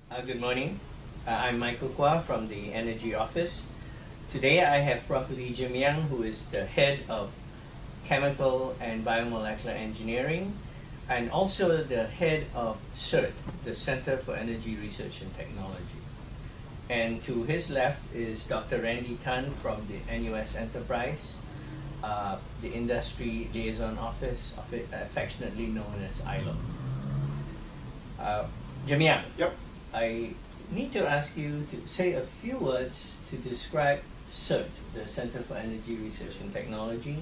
Good morning. I'm Michael Kwa from the Energy Office. Today I have Broccoli Jim Yang, who is the head of Chemical and Biomolecular Engineering, and also the head of CERT, the Center for Energy Research and Technology. And to his left is Dr. Randy Tan from the NUS Enterprise, the Industry Liaison Office, affectionately known as ILO. Jim Yang. Yep. I need to ask you to say a few words to describe CERT, the Center for Energy Research and Technology,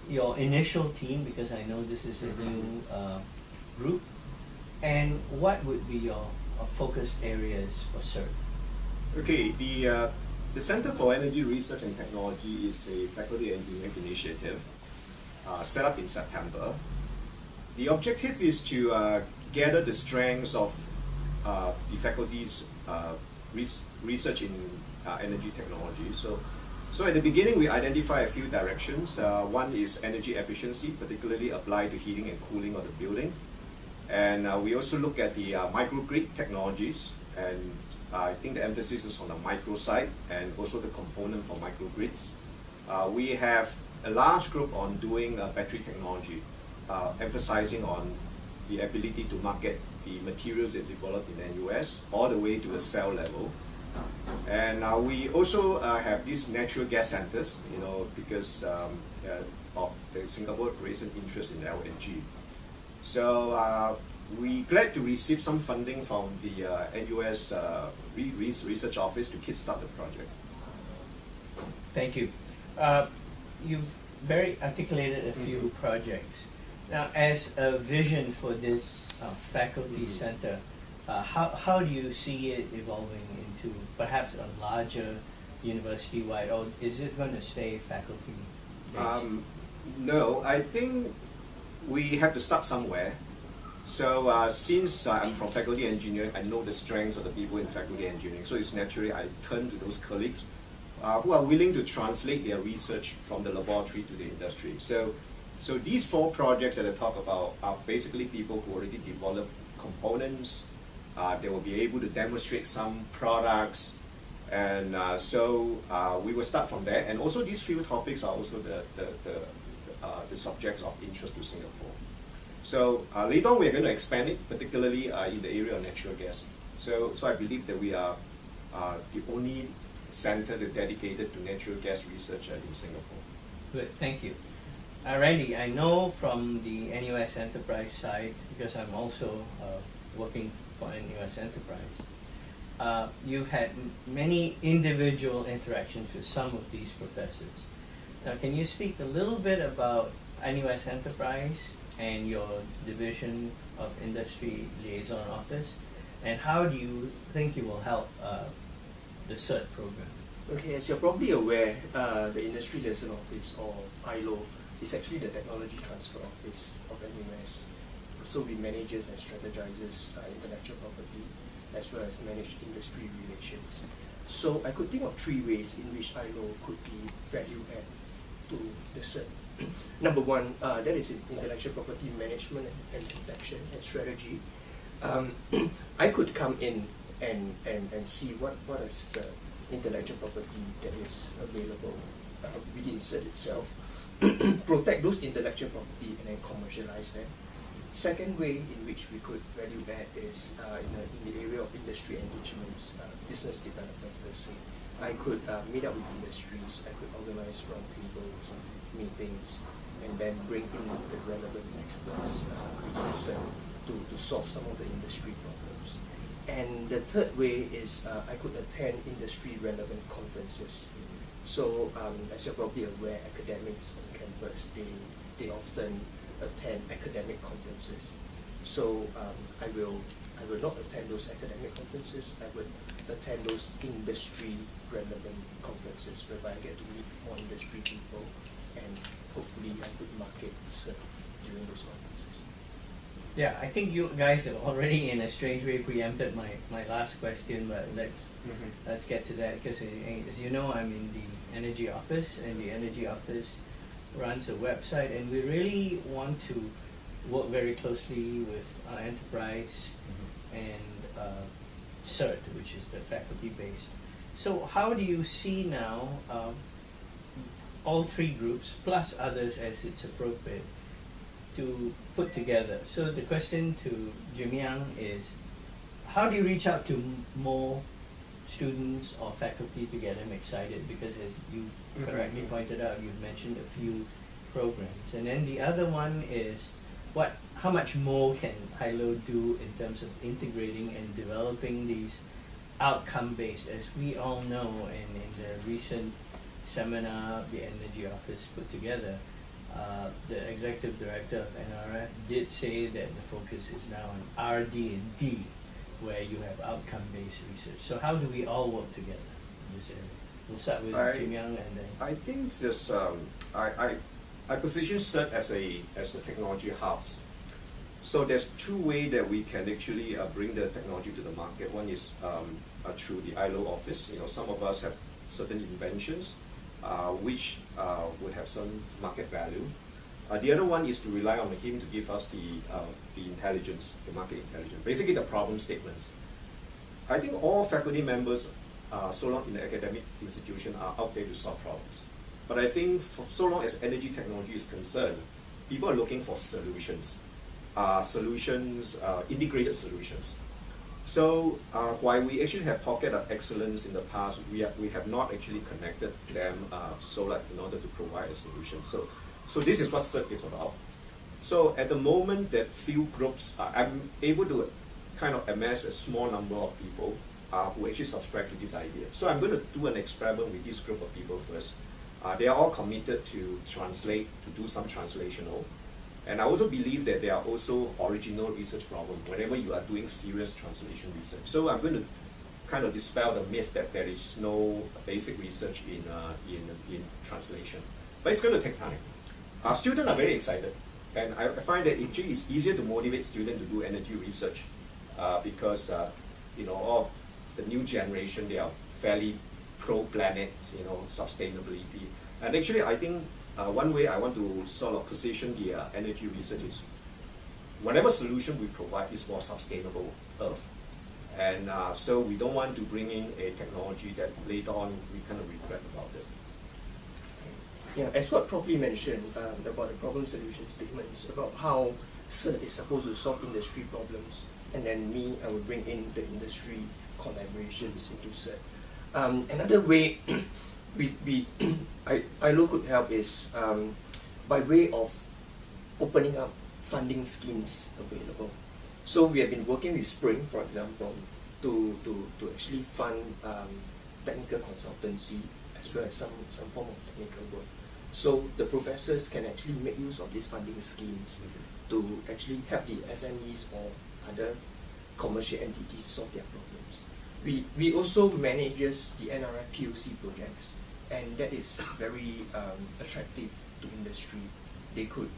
your initial team, because I know this is a new group, and what would be your focus areas for CERT? Okay, the Center for Energy Research and Technology is a faculty engineering initiative set up in September. The objective is to gather the strengths of the faculty's research in energy technology. So at the beginning, we identify a few directions. One is energy efficiency, particularly applied to heating and cooling of the building. And we also look at the microgrid technologies, and I think the emphasis is on the micro side and also the component for microgrids. We have a large group on doing battery technology, emphasizing on the ability to market the materials that's developed in NUS all the way to the cell level. And we also have these natural gas centers, because of the Singapore recent interest in LNG. So we're glad to receive some funding from the NUS Research Office to kickstart the project. Thank you. You've very articulated a few projects. Now, as a vision for this faculty center, how do you see it evolving into perhaps a larger university-wide, or is it going to stay faculty-based? No, I think we have to start somewhere. So since I'm from faculty engineering, I know the strengths of the people in faculty engineering. So it's naturally I turn to those colleagues who are willing to translate their research from the laboratory to the industry. So these 4 projects that I talk about are basically people who already develop components. They will be able to demonstrate some products, and so we will start from there. And also these few topics are also the subjects of interest to Singapore. So later on we're going to expand it, particularly in the area of natural gas. So I believe that we are the only center that's dedicated to natural gas research in Singapore. Good, thank you. Randy, I know from the NUS Enterprise side, because I'm also working for NUS Enterprise, you've had many individual interactions with some of these professors. Now, can you speak a little bit about NUS Enterprise and your Division of Industry Liaison Office, and how do you think it will help the CERT program? Okay, as you're probably aware, the Industry Liaison Office, or ILO, is actually the Technology Transfer Office of NUS. So we manages and strategizes intellectual property as well as manage industry relations. So I could think of 3 ways in which ILO could be value add to the CERT. Number 1, that is intellectual property management and protection and strategy. I could come in and see what is the intellectual property that is available within CERT itself, protect those intellectual property and then commercialize them. Second way in which we could value add is in the area of industry engagements, business development per se. I could meet up with industries, I could organize roundtables, meetings, and then bring in the relevant experts within CERT to solve some of the industry problems. And the third way is I could attend industry relevant conferences. So as you're probably aware, academics on campus, they often attend academic conferences. So I will not attend those academic conferences. I would attend those industry relevant conferences whereby I get to meet more industry people, and hopefully I could market CERT during those conferences. Yeah, I think you guys have already in a strange way preempted my last question, but let's get to that, because as you know, I'm in the Energy Office, and the Energy Office runs a website, and we really want to work very closely with our enterprise and CERT, which is the faculty-based. So how do you see now all three groups, plus others as it's appropriate, to put together? So the question to Jim Yang is, how do you reach out to more students or faculty to get them excited? Because as you correctly pointed out, you've mentioned a few programs. And then the other one is, how much more can HILO do in terms of integrating and developing these outcome-based, as we all know, and in the recent seminar the Energy Office put together, the Executive Director of NRF did say that the focus is now on RD&D, where you have outcome-based research. So how do we all work together in this area? We'll start with Jim Yang and then... I think this, I position CERT as a technology hubs. So there's two ways that we can actually bring the technology to the market. One is through the ILO office. Some of us have certain inventions which would have some market value. The other one is to rely on him to give us the intelligence, the market intelligence, basically the problem statements. I think all faculty members, so long in the academic institution, are out there to solve problems. But I think for so long as energy technology is concerned, people are looking for solutions, integrated solutions. So while we actually have pocket of excellence in the past, we have not actually connected them in order to provide a solution. So this is what CERT is about. So at the moment that few groups, I'm able to kind of amass a small number of people who actually subscribe to this idea. So I'm going to do an experiment with this group of people first. They are all committed to translate, to do some translational. And I also believe that there are also original research problems whenever you are doing serious translation research. So I'm going to kind of dispel the myth that there is no basic research in translation. But it's going to take time. Our students are very excited. And I find that actually it's easier to motivate students to do energy research because all the new generation, they are fairly pro-planet, sustainability. And actually I think one way I want to sort of position the energy research is whatever solution we provide is for sustainable Earth. And so we don't want to bring in a technology that later on we kind of regret about it. Yeah, as what Prof. Lee mentioned about the problem solution statements, about how CERT is supposed to solve industry problems, and then I will bring in the industry collaborations into CERT. Another way ILO could help is by way of opening up funding schemes available. So we have been working with Spring, for example, to actually fund technical consultancy as well as some form of technical work. So the professors can actually make use of these funding schemes to actually help the SMEs or other commercial entities solve their problems. We also manage the NRF POC projects, and that is very attractive to industry. They could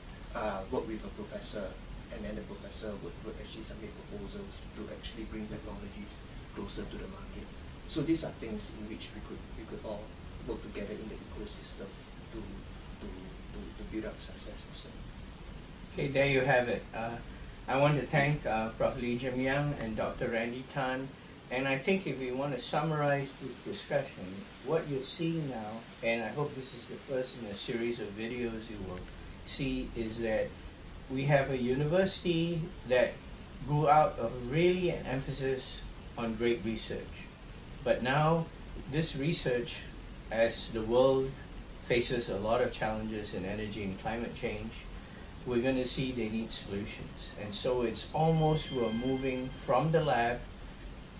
work with a professor, and then the professor would actually submit proposals to actually bring technologies closer to the market. So these are things in which we could all work together in the ecosystem to build up success for CERT. Okay, there you have it. I want to thank Prof. Lee Jim Yang and Dr. Randy Tan. And I think if we want to summarize this discussion, what you're seeing now, and I hope this is the first in a series of videos you will see, is that we have a university that grew out of really an emphasis on great research. But now this research, as the world faces a lot of challenges in energy and climate change, we're going to see they need solutions. And so it's almost we're moving from the lab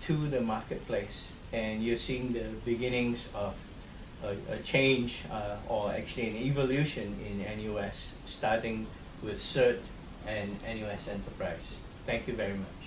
to the marketplace, and you're seeing the beginnings of a change or actually an evolution in NUS, starting with CERT and NUS Enterprise. Thank you very much.